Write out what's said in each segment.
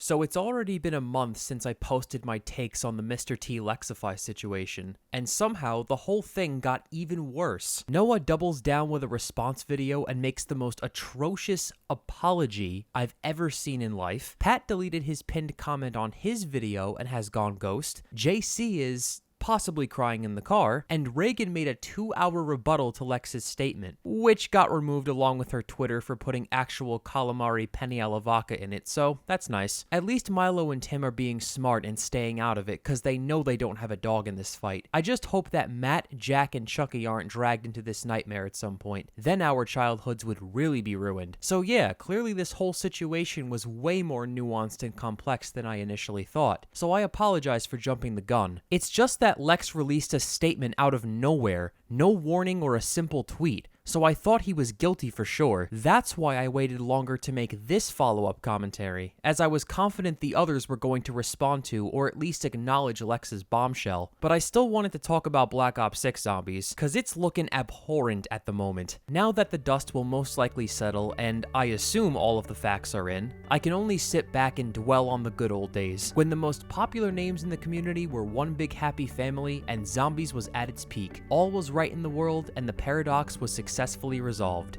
So it's already been a month since I posted my takes on the Mr. T Lexify situation, and somehow the whole thing got even worse. Noah doubles down with a response video and makes the most atrocious apology I've ever seen in life. Pat deleted his pinned comment on his video and has gone ghost. JC is possibly crying in the car, and Reagan made a 2-hour rebuttal to Lex's statement, which got removed along with her Twitter for putting actual calamari penne alla vodka in it, so that's nice. At least Milo and Tim are being smart and staying out of it, cause they know they don't have a dog in this fight. I just hope that Matt, Jack, and Chucky aren't dragged into this nightmare at some point. Then our childhoods would really be ruined. So yeah, clearly this whole situation was way more nuanced and complex than I initially thought, so I apologize for jumping the gun. It's just that Lex released a statement out of nowhere, no warning or a simple tweet, so I thought he was guilty for sure. That's why I waited longer to make this follow-up commentary, as I was confident the others were going to respond to or at least acknowledge Lex's bombshell. But I still wanted to talk about Black Ops 6 Zombies, cause it's looking abhorrent at the moment. Now that the dust will most likely settle, and I assume all of the facts are in, I can only sit back and dwell on the good old days, when the most popular names in the community were One Big Happy Family and Zombies was at its peak. All was right in the world and the paradox was successfully resolved.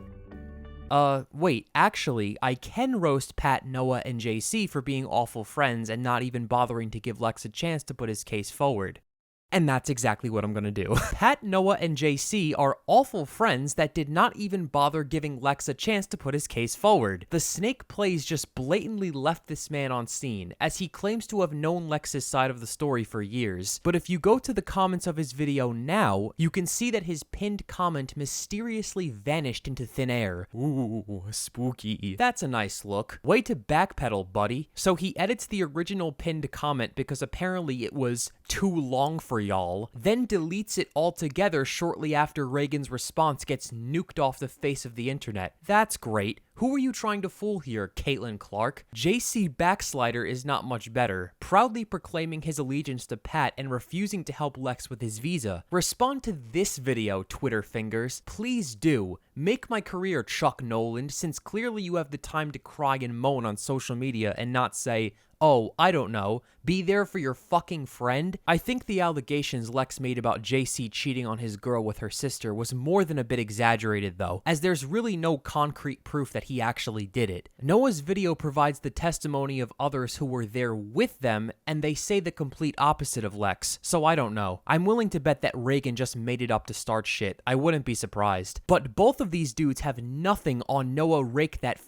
Wait, actually, I can roast Pat, Noah, and JC for being awful friends and not even bothering to give Lex a chance to put his case forward. And that's exactly what I'm gonna do. Pat, Noah, and JC are awful friends that did not even bother giving Lex a chance to put his case forward. The snake plays just blatantly left this man on scene, as he claims to have known Lex's side of the story for years. But if you go to the comments of his video now, you can see that his pinned comment mysteriously vanished into thin air. Ooh, spooky. That's a nice look. Way to backpedal, buddy. So he edits the original pinned comment because apparently it was too long for y'all, then deletes it altogether shortly after Reagan's response gets nuked off the face of the internet. That's great. Who are you trying to fool here, Caitlin Clark? JC Backslider is not much better, proudly proclaiming his allegiance to Pat and refusing to help Lex with his visa. Respond to this video, Twitter fingers. Please do. Make my career, Chuck Noland, since clearly you have the time to cry and moan on social media and not say, oh, I don't know, be there for your fucking friend? I think the allegations Lex made about JC cheating on his girl with her sister was more than a bit exaggerated though, as there's really no concrete proof that he actually did it. Noah's video provides the testimony of others who were there with them, and they say the complete opposite of Lex, so I don't know. I'm willing to bet that Reagan just made it up to start shit. I wouldn't be surprised. But both of these dudes have nothing on Noah Rake that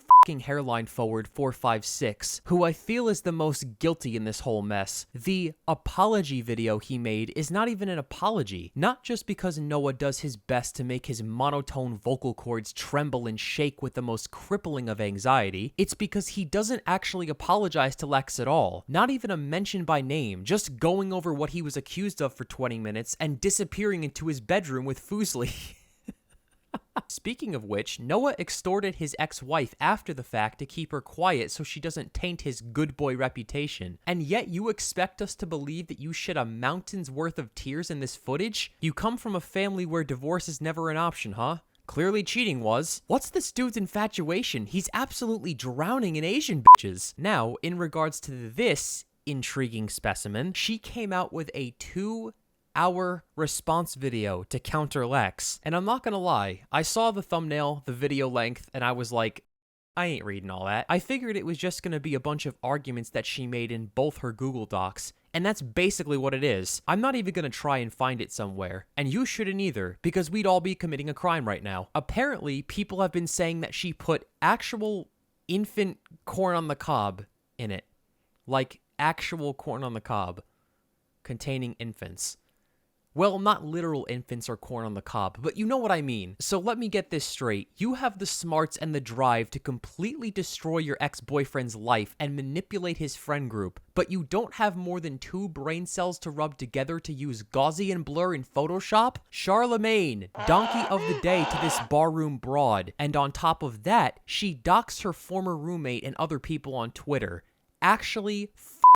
hairline forward 456, who I feel is the most guilty in this whole mess. The apology video he made is not even an apology, not just because Noah does his best to make his monotone vocal cords tremble and shake with the most crippling of anxiety, it's because he doesn't actually apologize to Lex at all, not even a mention by name, just going over what he was accused of for 20 minutes and disappearing into his bedroom with Foosley. Speaking of which, Noah extorted his ex-wife after the fact to keep her quiet so she doesn't taint his good boy reputation. And yet you expect us to believe that you shed a mountain's worth of tears in this footage? You come from a family where divorce is never an option, huh? Clearly cheating was. What's this dude's infatuation? He's absolutely drowning in Asian bitches. Now, in regards to this intriguing specimen, she came out with a 2-hour response video to counter Lex. And I'm not gonna lie, I saw the thumbnail, the video length, and I was like, I ain't reading all that. I figured it was just gonna be a bunch of arguments that she made in both her Google Docs, and that's basically what it is. I'm not even gonna try and find it somewhere, and you shouldn't either, because we'd all be committing a crime right now. Apparently, people have been saying that she put actual infant corn on the cob in it. Like, actual corn on the cob containing infants. Well, not literal infants or corn on the cob, but you know what I mean. So let me get this straight. You have the smarts and the drive to completely destroy your ex-boyfriend's life and manipulate his friend group, but you don't have more than 2 brain cells to rub together to use Gaussian blur in Photoshop? Charlemagne, donkey of the day to this barroom broad. And on top of that, she docks her former roommate and other people on Twitter. Actually,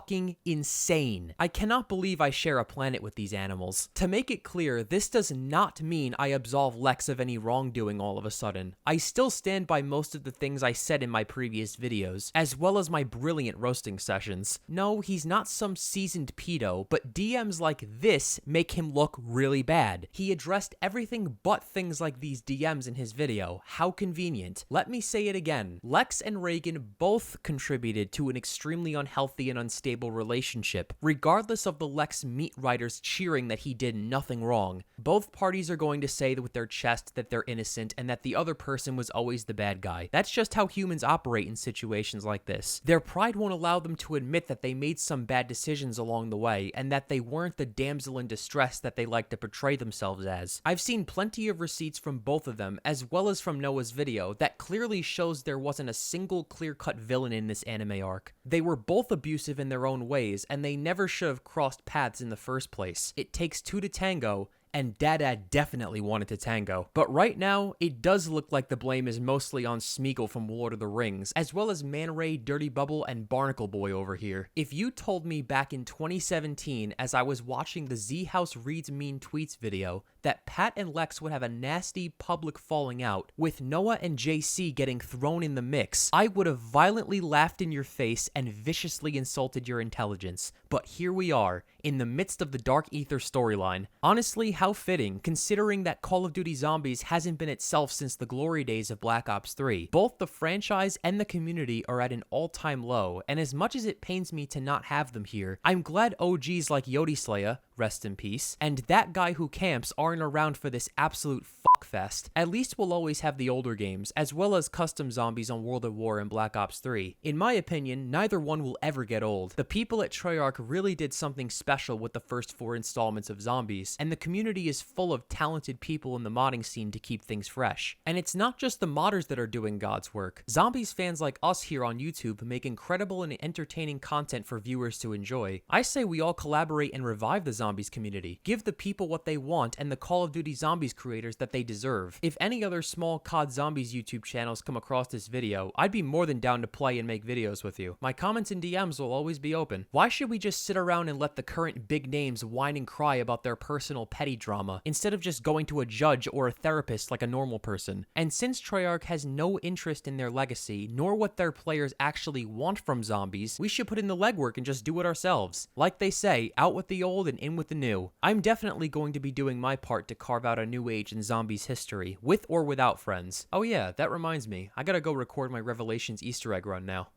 fucking insane. I cannot believe I share a planet with these animals. To make it clear, this does not mean I absolve Lex of any wrongdoing all of a sudden. I still stand by most of the things I said in my previous videos, as well as my brilliant roasting sessions. No, he's not some seasoned pedo, but DMs like this make him look really bad. He addressed everything but things like these DMs in his video. How convenient. Let me say it again. Lex and Reagan both contributed to an extremely unhealthy and unstable relationship, regardless of the Lex meat writers cheering that he did nothing wrong. Both parties are going to say with their chest that they're innocent and that the other person was always the bad guy. That's just how humans operate in situations like this. Their pride won't allow them to admit that they made some bad decisions along the way and that they weren't the damsel in distress that they like to portray themselves as. I've seen plenty of receipts from both of them, as well as from Noah's video, that clearly shows there wasn't a single clear-cut villain in this anime arc. They were both abusive in their own ways, and they never should have crossed paths in the first place. It takes two to tango, and Dada definitely wanted to tango. But right now, it does look like the blame is mostly on Smeagol from Lord of the Rings, as well as Man Ray, Dirty Bubble, and Barnacle Boy over here. If you told me back in 2017, as I was watching the Z House Reads Mean Tweets video, that Pat and Lex would have a nasty public falling out, with Noah and JC getting thrown in the mix, I would have violently laughed in your face and viciously insulted your intelligence. But here we are, in the midst of the Dark Ether storyline. Honestly, how fitting, considering that Call of Duty Zombies hasn't been itself since the glory days of Black Ops 3. Both the franchise and the community are at an all-time low, and as much as it pains me to not have them here, I'm glad OGs like Yodislayer, rest in peace, and that guy who camps aren't around for this absolute fuckfest. At least we'll always have the older games, as well as custom zombies on World at War and Black Ops 3. In my opinion, neither one will ever get old. The people at Treyarch really did something special with the first 4 installments of Zombies, and the community is full of talented people in the modding scene to keep things fresh. And it's not just the modders that are doing God's work. Zombies fans like us here on YouTube make incredible and entertaining content for viewers to enjoy. I say we all collaborate and revive the Zombies community. Give the people what they want and the Call of Duty Zombies creators that they deserve. If any other small COD Zombies YouTube channels come across this video, I'd be more than down to play and make videos with you. My comments and DMs will always be open. Why should we just sit around and let the current big names whine and cry about their personal petty drama, instead of just going to a judge or a therapist like a normal person? And since Treyarch has no interest in their legacy, nor what their players actually want from Zombies, we should put in the legwork and just do it ourselves. Like they say, out with the old and in with the new. I'm definitely going to be doing my part to carve out a new age in Zombies history, with or without friends. Oh yeah, that reminds me, I gotta go record my Revelations Easter egg run now.